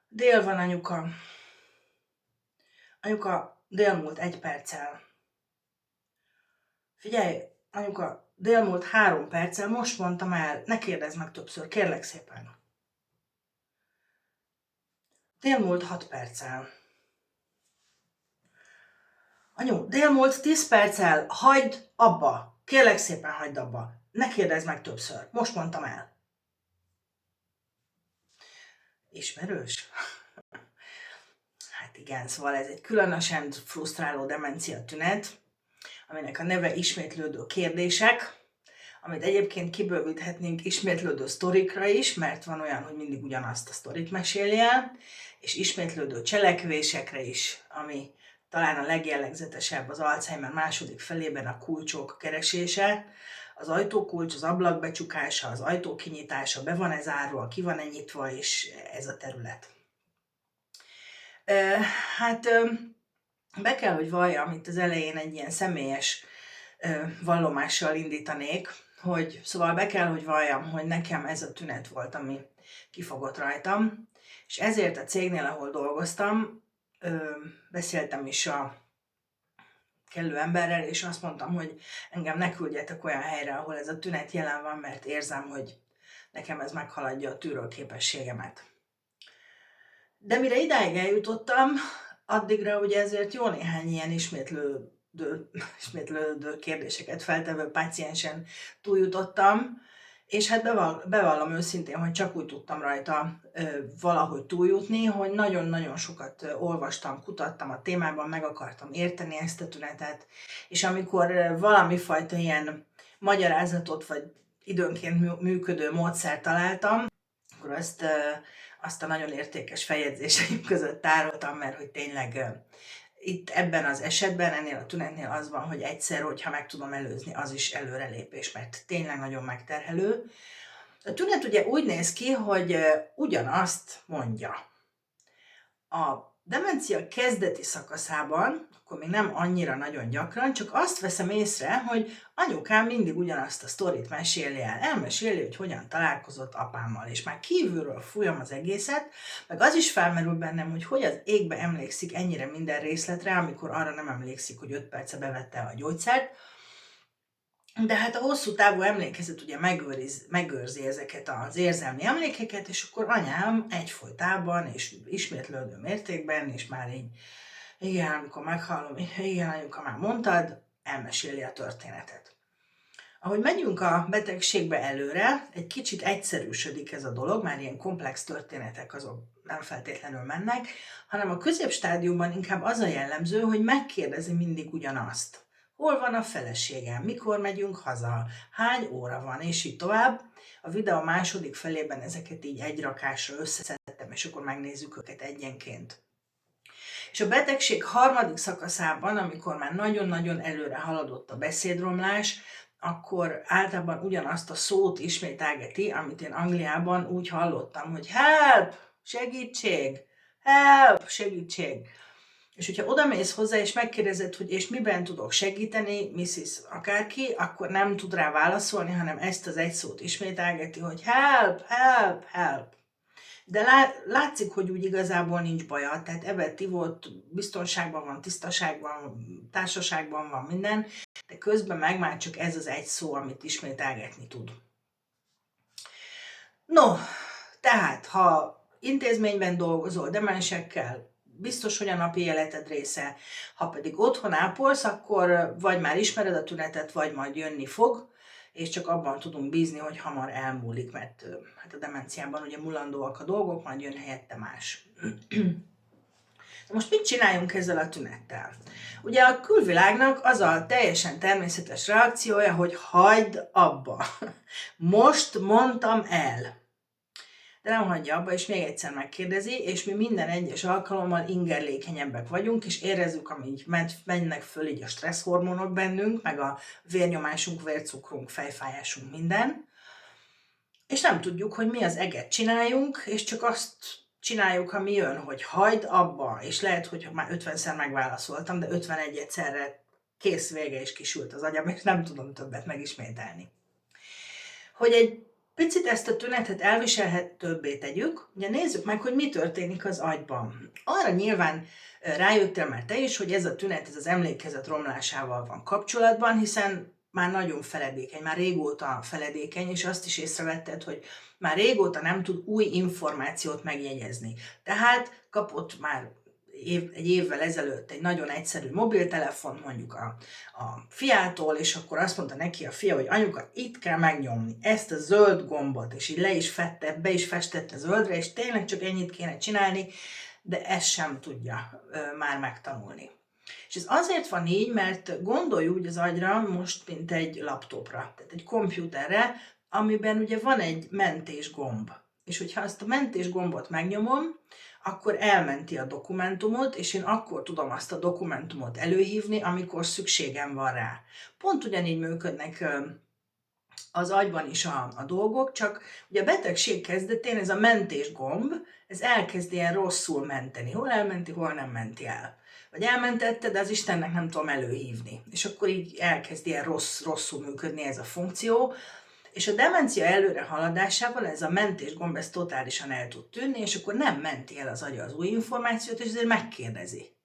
Dél van, anyuka. Anyuka, dél múlt 1 perccel. Figyelj, anyuka, dél múlt 3 perccel, most mondtam el, ne kérdezz meg többször, kérlek szépen. Dél múlt 6 perccel. Anyu, dél múlt 10 perccel, hagyd abba. Kérlek szépen, hagyd abba. Ne kérdezz meg többször, most mondtam el. Ismerős? Hát igen, szóval ez egy különösen frusztráló demencia tünet, aminek a neve ismétlődő kérdések, amit egyébként kibővíthetnénk ismétlődő sztorikra is, mert van olyan, hogy mindig ugyanazt a sztorit meséli el, és ismétlődő cselekvésekre is, ami talán a legjellegzetesebb az Alzheimer második felében a kulcsok keresése, az ajtókulcs, az ablak becsukása, az ajtó kinyitása, be van-e zárva, ki van-e nyitva, és ez a terület. Hát be kell, hogy valljam, itt az elején egy ilyen személyes vallomással indítanék, hogy szóval be kell, hogy valljam, hogy nekem ez a tünet volt, ami kifogott rajtam, és ezért a cégnél, ahol dolgoztam, beszéltem is a kellő emberrel, és azt mondtam, hogy engem ne küldjetek olyan helyre, ahol ez a tünet jelen van, mert érzem, hogy nekem ez meghaladja a tűrőképességemet. De mire idáig eljutottam, addigra ugye ezért jó néhány ilyen ismétlődő kérdéseket feltevő páciensen túljutottam, és hát bevallom őszintén, hogy csak úgy tudtam rajta valahogy túljutni, hogy nagyon-nagyon sokat olvastam, kutattam a témában, meg akartam érteni ezt a tünetet, és amikor valami fajta ilyen magyarázatot, vagy időnként működő módszert találtam, akkor azt a nagyon értékes feljegyzéseim között tároltam, mert hogy tényleg itt ebben az esetben, ennél a tünetnél az van, hogy egyszer, hogyha meg tudom előzni, az is előrelépés, mert tényleg nagyon megterhelő. A tünet ugye úgy néz ki, hogy ugyanazt mondja. A demencia kezdeti szakaszában, akkor még nem annyira nagyon gyakran, csak azt veszem észre, hogy anyukám mindig ugyanazt a sztorit meséli el. Elmeséli, hogy hogyan találkozott apámmal, és már kívülről fújom az egészet, meg az is felmerül bennem, hogy az égbe emlékszik ennyire minden részletre, amikor arra nem emlékszik, hogy 5 perce bevette a gyógyszert. De hát a hosszú távú emlékezet ugye megőrzi ezeket az érzelmi emlékeket, és akkor anyám egyfolytában és ismétlődő mértékben, és már így, igen, amikor meghallom, igen, anyuka, már mondtad, elmeséli a történetet. Ahogy megyünk a betegségbe előre, egy kicsit egyszerűsödik ez a dolog, már ilyen komplex történetek azok nem feltétlenül mennek, hanem a középstádiumban inkább az a jellemző, hogy megkérdezi mindig ugyanazt. Hol van a feleségem? Mikor megyünk haza? Hány óra van? És így tovább. A videó második felében ezeket így egy rakásra összeszedtem, és akkor megnézzük őket egyenként. És a betegség harmadik szakaszában, amikor már nagyon-nagyon előre haladott a beszédromlás, akkor általában ugyanazt a szót ismételgeti, amit én Angliában úgy hallottam, hogy help, segítség, help, segítség. És hogyha odamész hozzá, és megkérdezed, hogy és miben tudok segíteni, Mrs. akárki, akkor nem tud rá válaszolni, hanem ezt az egy szót ismételgeti, hogy help, help, help. De látszik, hogy úgy igazából nincs baja, tehát evett, ivott, biztonságban van, tisztaságban, társaságban van minden, de közben meg már csak ez az egy szó, amit ismételgetni tud. No, tehát, ha intézményben dolgozol demensekkel, biztos, hogy a napi életed része, ha pedig otthon ápolsz, akkor vagy már ismered a tünetet, vagy majd jönni fog, és csak abban tudunk bízni, hogy hamar elmúlik, mert hát a demenciában ugye mulandóak a dolgok, majd jön helyette más. Most mit csináljunk ezzel a tünettel? Ugye a külvilágnak az a teljesen természetes reakciója, hogy hagyd abba. Most mondtam el. De nem hagyja abba, és még egyszer megkérdezi, és mi minden egyes alkalommal ingerlékenyebbek vagyunk, és érezzük, amíg mennek föl így a stresszhormonok bennünk, meg a vérnyomásunk, vércukrunk, fejfájásunk, minden. És nem tudjuk, hogy mi az eget csináljunk, és csak azt csináljuk, ami jön, hogy hagyd abba, és lehet, hogy már 50-szer megválaszoltam, de 51-szerre kész, vége, és kisült az agyam, és nem tudom többet megismételni. Hogy egy Picit ezt a tünetet elviselhetőbbé tegyük, ugye nézzük meg, hogy mi történik az agyban. Arra nyilván rájöttél már te is, hogy ez a tünet, ez az emlékezet romlásával van kapcsolatban, hiszen már nagyon feledékeny, már régóta feledékeny, és azt is észrevetted, hogy már régóta nem tud új információt megjegyezni. Tehát kapott már egy évvel ezelőtt egy nagyon egyszerű mobiltelefon, mondjuk a fiától, és akkor azt mondta neki a fia, hogy anyuka, itt kell megnyomni ezt a zöld gombot, és így be is festette zöldre, és tényleg csak ennyit kéne csinálni, de ezt sem tudja már megtanulni. És ez azért van így, mert gondolj úgy az agyra most, mint egy laptopra, tehát egy kompjúterre, amiben ugye van egy mentésgomb. És hogyha azt a mentésgombot megnyomom, akkor elmenti a dokumentumot, és én akkor tudom azt a dokumentumot előhívni, amikor szükségem van rá. Pont ugyanígy működnek az agyban is a dolgok, csak ugye a betegség kezdetén ez a mentésgomb, ez elkezd ilyen rosszul menteni. Hol elmenti, hol nem menti el. Vagy elmentette, de az Istennek nem tudom előhívni. És akkor így elkezd ilyen rosszul működni ez a funkció. És a demencia előre haladásával ez a mentésgomb ez totálisan el tud tűnni, és akkor nem menti el az agya az új információt, és ezért megkérdezi.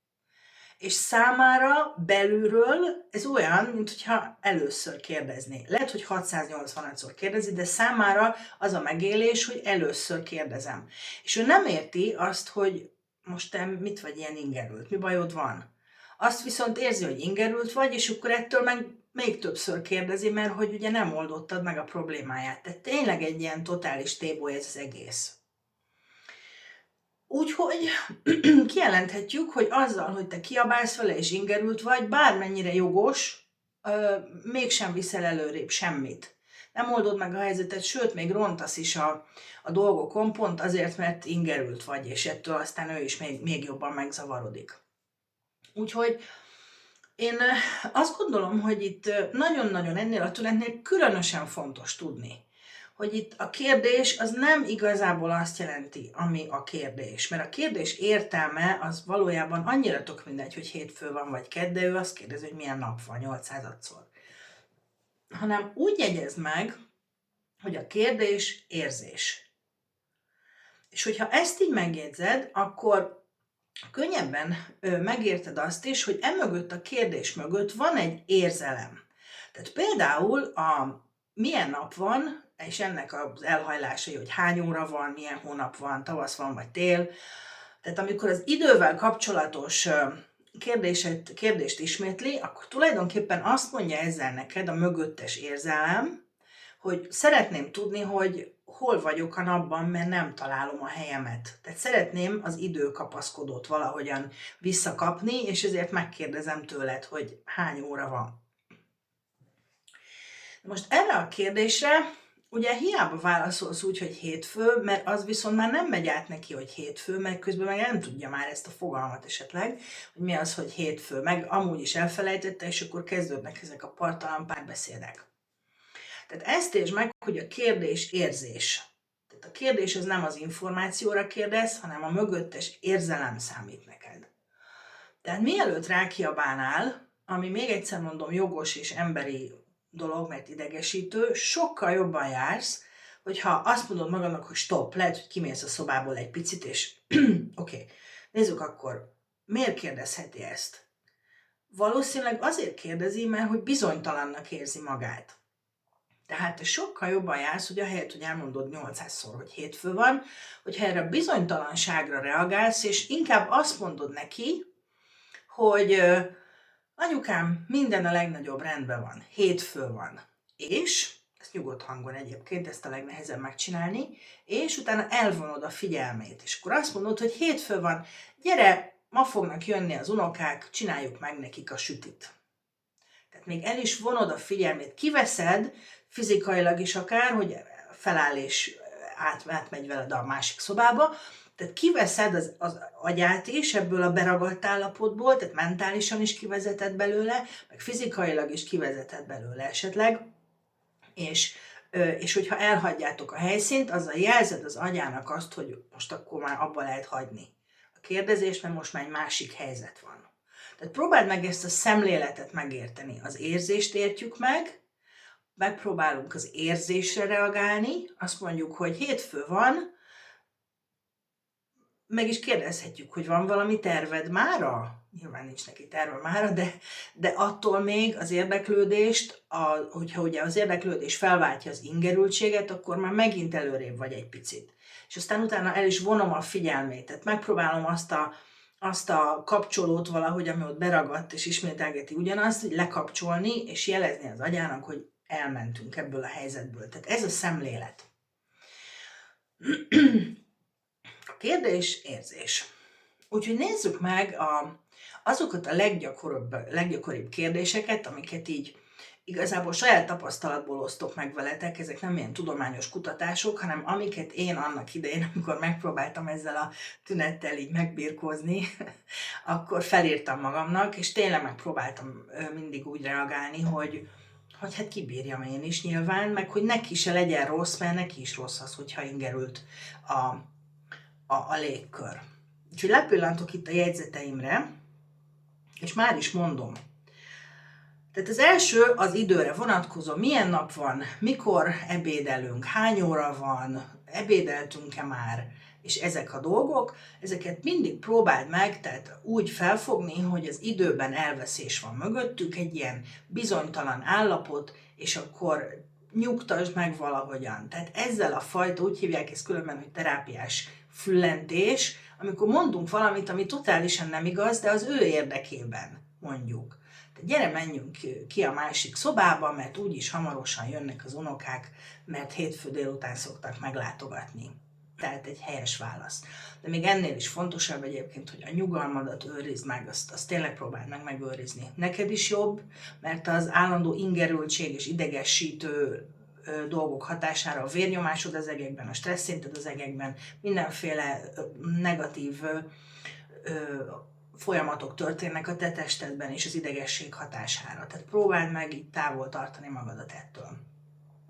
És számára belülről ez olyan, mintha először kérdezné. Lehet, hogy 685-szor kérdezi, de számára az a megélés, hogy először kérdezem. És ő nem érti azt, hogy most te mit vagy ilyen ingerült, mi bajod van. Azt viszont érzi, hogy ingerült vagy, és akkor ettől meg még többször kérdezi, mert hogy ugye nem oldottad meg a problémáját. Tehát tényleg egy ilyen totális téboly ez az egész. Úgyhogy kijelenthetjük, hogy azzal, hogy te kiabálsz vele és ingerült vagy, bármennyire jogos, mégsem viszel előrébb semmit. Nem oldod meg a helyzetet, sőt, még rontasz is a dolgokon, pont azért, mert ingerült vagy, és ettől aztán ő is még jobban megzavarodik. Úgyhogy én azt gondolom, hogy itt nagyon-nagyon ennél a tünetnél különösen fontos tudni, hogy itt a kérdés az nem igazából azt jelenti, ami a kérdés. Mert a kérdés értelme az valójában annyira tök mindegy, hogy hétfő van vagy kedd, de ő azt kérdezi, hogy milyen nap van 800-szor. Hanem úgy jegyezd meg, hogy a kérdés érzés. És hogyha ezt így megjegyzed, akkor könnyebben megérted azt is, hogy emögött a kérdés mögött van egy érzelem. Tehát például milyen nap van, és ennek az elhajlásai, hogy hány óra van, milyen hónap van, tavasz van vagy tél. Tehát amikor az idővel kapcsolatos kérdést ismétli, akkor tulajdonképpen azt mondja ezzel neked a mögöttes érzelem, hogy szeretném tudni, hogy hol vagyok a napban, mert nem találom a helyemet. Tehát szeretném az időkapaszkodót valahogyan visszakapni, és ezért megkérdezem tőled, hogy hány óra van. Most erre a kérdésre ugye hiába válaszolsz úgy, hogy hétfő, mert az viszont már nem megy át neki, hogy hétfő, meg közben meg nem tudja már ezt a fogalmat esetleg, hogy mi az, hogy hétfő, meg amúgy is elfelejtette, és akkor kezdődnek ezek a parttalan párbeszédek. Tehát ezt értsd meg, hogy a kérdés érzés. Tehát a kérdés az nem az információra kérdez, hanem a mögöttes érzelem számít neked. Tehát mielőtt rákiabálnál, ami még egyszer mondom jogos és emberi dolog, mert idegesítő, sokkal jobban jársz, hogyha azt mondod magadnak, hogy stop, lehet, hogy kimész a szobából egy picit, és oké, nézzük akkor, miért kérdezheti ezt? Valószínűleg azért kérdezi, mert hogy bizonytalannak érzi magát. Tehát te sokkal jobban jársz, hogy ahelyett, hogy elmondod 800-szor, hogy hétfő van, hogyha erre a bizonytalanságra reagálsz, és inkább azt mondod neki, hogy anyukám, minden a legnagyobb rendben van, hétfő van, és, ezt nyugodt hangon egyébként, ezt a legnehezebb megcsinálni, és utána elvonod a figyelmét, és akkor azt mondod, hogy hétfő van, gyere, ma fognak jönni az unokák, csináljuk meg nekik a sütit. Tehát még el is vonod a figyelmét, kiveszed, fizikailag is akár, hogy feláll és átmegy veled a másik szobába, tehát kiveszed az agyát is ebből a beragadt állapotból, tehát mentálisan is kivezeted belőle, meg fizikailag is kivezeted belőle esetleg, és hogyha elhagyjátok a helyszínt, azzal jelzed az agyának azt, hogy most akkor már abba lehet hagyni a kérdezést, mert most már egy másik helyzet van. Tehát próbáld meg ezt a szemléletet megérteni. Az érzést értjük meg, megpróbálunk az érzésre reagálni, azt mondjuk, hogy hétfő van, meg is kérdezhetjük, hogy van valami terved mára? Nyilván nincs neki terve mára, de attól még az érdeklődést, hogyha ugye az érdeklődés felváltja az ingerültséget, akkor már megint előrébb vagy egy picit. És aztán utána el is vonom a figyelmét, tehát megpróbálom azt a kapcsolót valahogy, ami ott beragadt és ismételgeti ugyanazt, hogy lekapcsolni és jelezni az agyának, hogy elmentünk ebből a helyzetből. Tehát ez a szemlélet. A kérdés, érzés. Úgyhogy nézzük meg azokat a leggyakoribb kérdéseket, amiket így igazából saját tapasztalatból osztok meg veletek, ezek nem ilyen tudományos kutatások, hanem amiket én annak idején, amikor megpróbáltam ezzel a tünettel így megbirkózni, akkor felírtam magamnak, és tényleg megpróbáltam mindig úgy reagálni, hogy hát kibírjam én is nyilván, meg hogy neki se legyen rossz, mert neki is rossz az, hogyha ingerült a légkör. Úgyhogy lepillantok itt a jegyzeteimre, és már is mondom. Tehát az első az időre vonatkozó, milyen nap van, mikor ebédelünk, hány óra van, ebédeltünk-e már, és ezek a dolgok, ezeket mindig próbáld meg, tehát úgy felfogni, hogy az időben elveszés van mögöttük, egy ilyen bizonytalan állapot, és akkor nyugtasd meg valahogyan. Tehát ezzel a fajta, úgy hívják ezt különben, hogy terápiás füllentés, amikor mondunk valamit, ami totálisan nem igaz, de az ő érdekében mondjuk. Tehát gyere, menjünk ki a másik szobába, mert úgyis hamarosan jönnek az unokák, mert hétfő délután szoktak meglátogatni. Tehát egy helyes válasz. De még ennél is fontosabb egyébként, hogy a nyugalmadat őrizd meg, azt tényleg próbáld meg megőrizni. Neked is jobb, mert az állandó ingerültség és idegesítő dolgok hatására a vérnyomásod az egekben, a stresszszinted az egekben, mindenféle negatív folyamatok történnek a te testedben és az idegesség hatására. Tehát próbáld meg így távol tartani magadat ettől.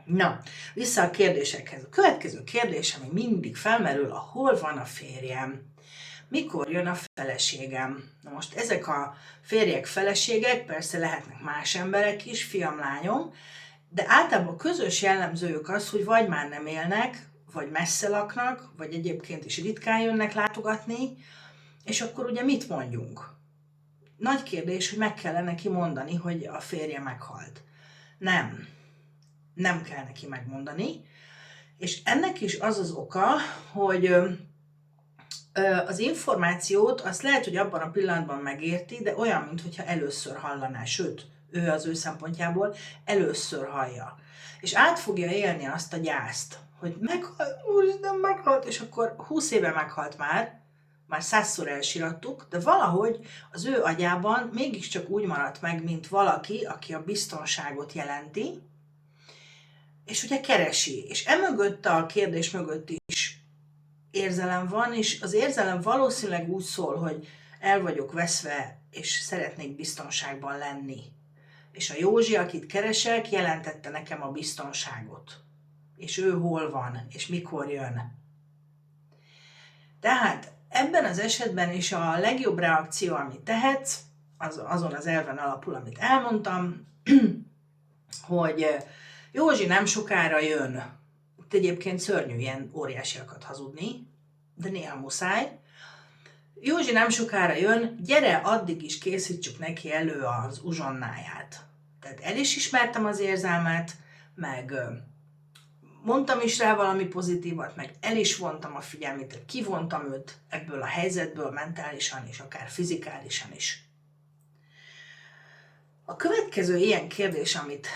Na, vissza a kérdésekhez. A következő kérdés, ami mindig felmerül, hol van a férjem? Mikor jön a feleségem? Na most ezek a férjek, feleségek, persze lehetnek más emberek is, fiam, lányom, de általában közös jellemzőjük az, hogy vagy már nem élnek, vagy messze laknak, vagy egyébként is ritkán jönnek látogatni, és akkor ugye mit mondjunk? Nagy kérdés, hogy meg kellene neki mondani, hogy a férje meghalt. Nem kell neki megmondani, és ennek is az az oka, hogy az információt azt lehet, hogy abban a pillanatban megérti, de olyan, mintha először hallaná, sőt, ő az ő szempontjából először hallja. És át fogja élni azt a gyászt, hogy meghalt, úristen, meghalt, és akkor 20 éve meghalt már 100-szor elsirattuk, de valahogy az ő agyában mégiscsak úgy maradt meg, mint valaki, aki a biztonságot jelenti, és ugye keresi. És emögött a kérdés mögött is érzelem van, és az érzelem valószínűleg úgy szól, hogy el vagyok veszve, és szeretnék biztonságban lenni. És a Józsi, akit keresek, jelentette nekem a biztonságot. És ő hol van, és mikor jön. Tehát ebben az esetben is a legjobb reakció, amit tehetsz, azon az elven alapul, amit elmondtam, hogy Józsi nem sokára jön. Itt egyébként szörnyű ilyen óriásiakat hazudni, de néha muszáj. Józsi nem sokára jön, gyere, addig is készítsük neki elő az uzsonnáját. Tehát el is ismertem az érzelmet, meg mondtam is rá valami pozitívat, meg el is vontam a figyelmét, kivontam őt ebből a helyzetből mentálisan és akár fizikálisan is. A következő ilyen kérdés, amit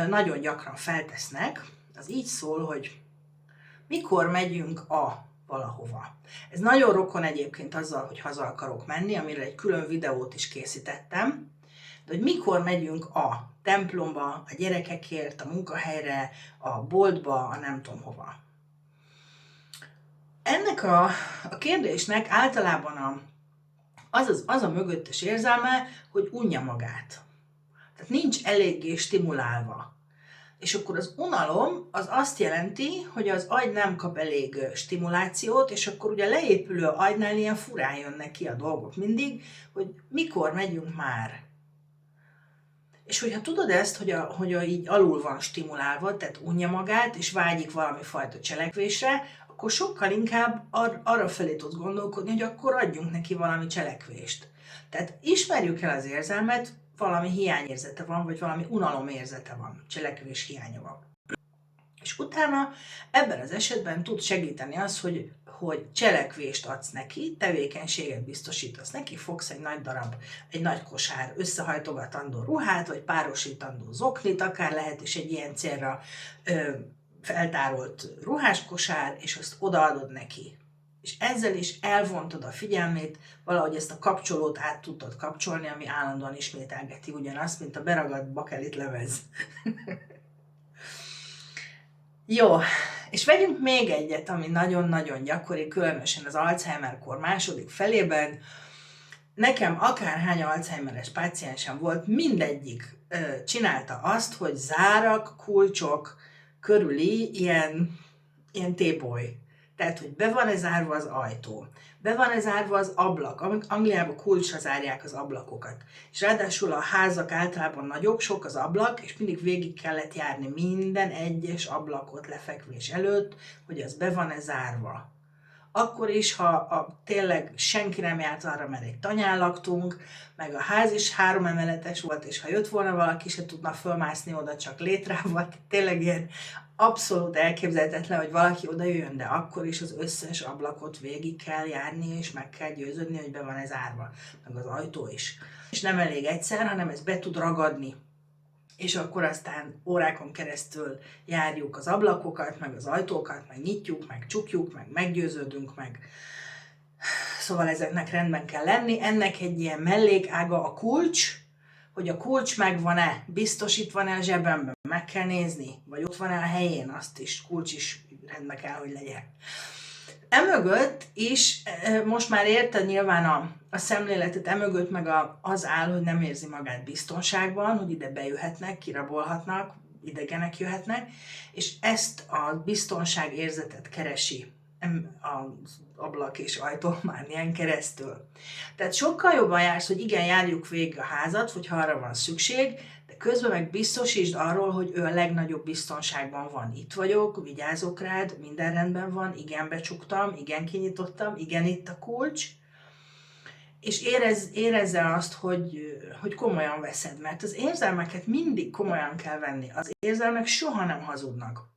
nagyon gyakran feltesznek, az így szól, hogy mikor megyünk valahova. Ez nagyon rokon egyébként azzal, hogy haza akarok menni, amire egy külön videót is készítettem, de hogy mikor megyünk a templomba, a gyerekekért, a munkahelyre, a boltba, a nem tudom hova. Ennek a kérdésnek általában az a mögöttes érzelme, hogy unja magát. Tehát nincs eléggé stimulálva. És akkor az unalom az azt jelenti, hogy az agy nem kap elég stimulációt, és akkor ugye leépülő agynál ilyen furán jönnek ki a dolgok mindig, hogy mikor megyünk már. És hogyha tudod ezt, hogy így alul van stimulálva, tehát unja magát, és vágyik valami fajta cselekvésre, akkor sokkal inkább arra felé tudsz gondolkodni, hogy akkor adjunk neki valami cselekvést. Tehát ismerjük el az érzelmet, valami hiányérzete van, vagy valami unalomérzete van, cselekvés hiánya van. És utána ebben az esetben tud segíteni az, hogy cselekvést adsz neki, tevékenységet biztosítasz neki, fogsz egy nagy darab, egy nagy kosár összehajtogatandó ruhát, vagy párosítandó zoknit, akár lehet is egy ilyen célra feltárolt ruháskosár, és azt odaadod neki. És ezzel is elvontad a figyelmét, valahogy ezt a kapcsolót át tudod kapcsolni, ami állandóan ismételgeti ugyanazt, mint a beragadt bakelit lemez. Jó, és vegyünk még egyet, ami nagyon-nagyon gyakori, különösen az Alzheimer-kor második felében. Nekem akárhány Alzheimeres páciensem volt, mindegyik csinálta azt, hogy zárak, kulcsok körüli ilyen téboly. Tehát, hogy be van-e zárva az ajtó, be van-e zárva az ablak, Angliában kulcsra zárják az ablakokat. És ráadásul a házak általában nagyok, sok az ablak, és mindig végig kellett járni minden egyes ablakot lefekvés előtt, hogy az be van-e zárva. Akkor is, ha tényleg senki nem járt arra, mert egy tanyán laktunk, meg a ház is 3 emeletes volt, és ha jött volna valaki, se tudna fölmászni oda csak létrával, tényleg ilyen abszolút elképzelhetetlen, hogy valaki oda jöjjön, de akkor is az összes ablakot végig kell járni, és meg kell győződni, hogy be van-e zárva, meg az ajtó is. És nem elég egyszer, hanem ez be tud ragadni. És akkor aztán órákon keresztül járjuk az ablakokat, meg az ajtókat, meg nyitjuk, meg csukjuk, meg meggyőződünk, meg... Szóval ezeknek rendben kell lenni. Ennek egy ilyen mellékága a kulcs, hogy a kulcs megvan-e, biztosítva-e a zsebemben, meg kell nézni, vagy ott van-e a helyén, azt is, kulcs is rendben kell, hogy legyen. Emögött is, most már érted nyilván a szemléletet, emögött meg az áll, hogy nem érzi magát biztonságban, hogy ide bejöhetnek, kirabolhatnak, idegenek jöhetnek, és ezt a biztonságérzetet keresi az ablak és ajtómányián keresztül. Tehát sokkal jobban jársz, hogy igen, járjuk végig a házat, hogyha arra van szükség, de közben meg biztosítsd arról, hogy ő a legnagyobb biztonságban van. Itt vagyok, vigyázok rád, minden rendben van, igen, becsuktam, igen, kinyitottam, igen, itt a kulcs, és érezze azt, hogy komolyan veszed, mert az érzelmeket mindig komolyan kell venni. Az érzelmek soha nem hazudnak.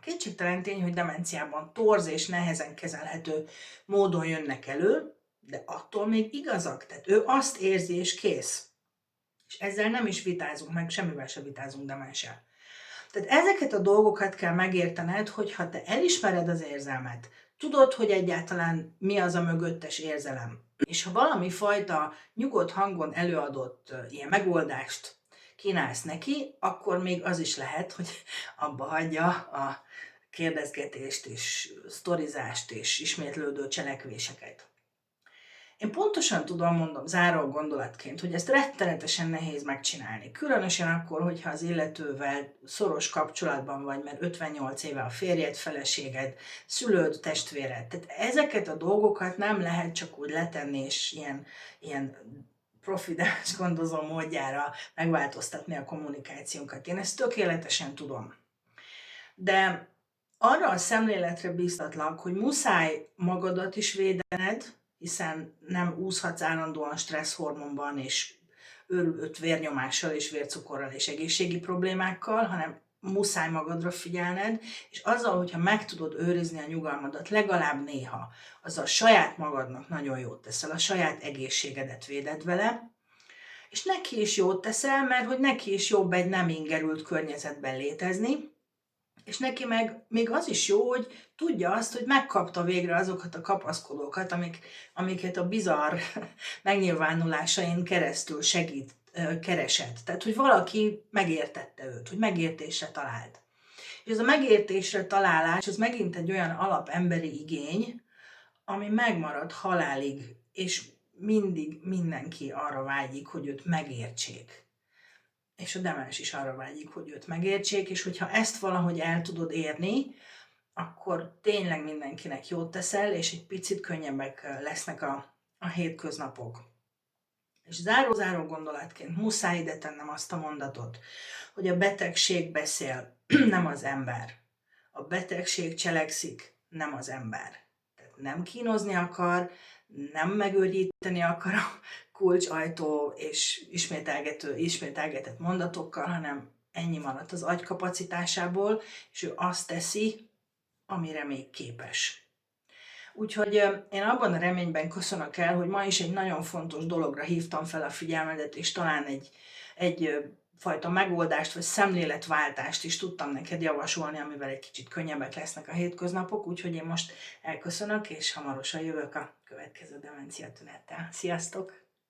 Kétségtelen tény, hogy demenciában torz és nehezen kezelhető módon jönnek elő, de attól még igazak. Tehát ő azt érzi, és kész. És ezzel nem is vitázunk, meg semmivel sem vitázunk demenssel. Tehát ezeket a dolgokat kell megértened, hogyha te elismered az érzelmet, tudod, hogy egyáltalán mi az a mögöttes érzelem, és ha valami fajta nyugodt hangon előadott ilyen megoldást kínálsz neki, akkor még az is lehet, hogy abba hagyja a kérdezgetést és sztorizást és ismétlődő cselekvéseket. Én pontosan tudom, mondom záró gondolatként, hogy ezt rettenetesen nehéz megcsinálni. Különösen akkor, hogyha az illetővel szoros kapcsolatban vagy, mert 58 éve a férjed, feleséged, szülőd, testvéred. Tehát ezeket a dolgokat nem lehet csak úgy letenni, és ilyen profidás gondozó módjára megváltoztatni a kommunikációnkat. Én ezt tökéletesen tudom. De arra a szemléletre bíztatlak, hogy muszáj magadat is védened, hiszen nem úszhatsz állandóan stresszhormonban és őrült vérnyomással és vércukorral és egészségi problémákkal, hanem muszáj magadra figyelned, és azzal, hogyha meg tudod őrizni a nyugalmadat legalább néha, azzal saját magadnak nagyon jót teszel, a saját egészségedet véded vele, és neki is jót teszel, mert hogy neki is jobb egy nem ingerült környezetben létezni, és neki meg még az is jó, hogy tudja azt, hogy megkapta végre azokat a kapaszkodókat, amiket a bizarr megnyilvánulásain keresztül keresett. Tehát, hogy valaki megértette őt, hogy megértésre talált. És ez a megértésre találás, az megint egy olyan alapemberi igény, ami megmarad halálig, és mindig mindenki arra vágyik, hogy őt megértsék. És a demens is arra vágyik, hogy őt megértsék, és hogyha ezt valahogy el tudod érni, akkor tényleg mindenkinek jót teszel, és egy picit könnyebbek lesznek a hétköznapok. És záró gondolatként muszáj ide tennem azt a mondatot, hogy a betegség beszél, nem az ember. A betegség cselekszik, nem az ember. Tehát nem kínozni akar, nem megőríteni akar a kulcsajtó és ismételgetett mondatokkal, hanem ennyi maradt az agy kapacitásából, és ő azt teszi, amire még képes. Úgyhogy én abban a reményben köszönök el, hogy ma is egy nagyon fontos dologra hívtam fel a figyelmedet, és talán egy fajta megoldást vagy szemléletváltást is tudtam neked javasolni, amivel egy kicsit könnyebbek lesznek a hétköznapok, úgyhogy én most elköszönök, és hamarosan jövök a következő demencia tünettel. Sziasztok!